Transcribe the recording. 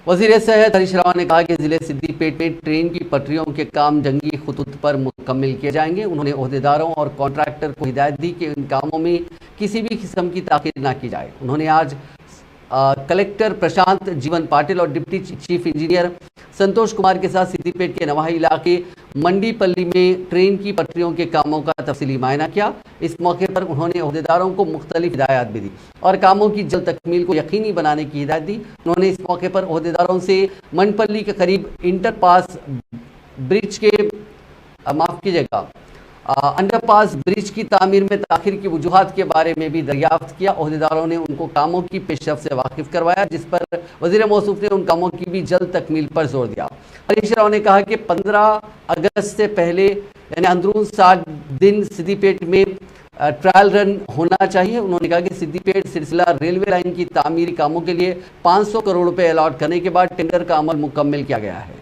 وزیر صحت ہریش راو نے کہا کہ ضلع سدی پیٹ میں ٹرین کی پٹریوں کے کام جنگی خطوط پر مکمل کیے جائیں گے۔ انہوں نے عہدیداروں اور کانٹریکٹر کو ہدایت دی کہ ان کاموں میں کسی بھی قسم کی تاخیر نہ کی جائے۔ انہوں نے آج کلکٹر پرشانت جیون پاٹل اور ڈپٹی چیف انجینئر سنتوش کمار کے ساتھ سدی پیٹ کے نواحی علاقے منڈی پلی میں ٹرین کی پٹریوں کے کاموں کا تفصیلی معائنہ کیا۔ اس موقع پر انہوں نے عہدیداروں کو مختلف ہدایات بھی دی اور کاموں کی جلد تکمیل کو یقینی بنانے کی ہدایت دی۔ انہوں نے اس موقع پر عہدیداروں سے منڈ پلی کے قریب انٹر پاس برج کے انڈر پاس برج کی تعمیر میں تاخیر کی وجوہات کے بارے میں بھی دریافت کیا۔ عہدیداروں نے ان کو کاموں کی پیش رفت سے واقف کروایا، جس پر وزیر موصوف نے ان کاموں کی بھی جلد تکمیل پر زور دیا۔ ہریش راو نے کہا کہ 15 اگست سے پہلے یعنی اندرون 60 دن سدی پیٹ میں ٹرائل رن ہونا چاہیے۔ انہوں نے کہا کہ سدی پیٹ سلسلہ ریلوے لائن کی تعمیری کاموں کے لیے 500 کروڑ روپے الاٹ کرنے کے بعد ٹینڈر کا عمل مکمل کیا گیا ہے۔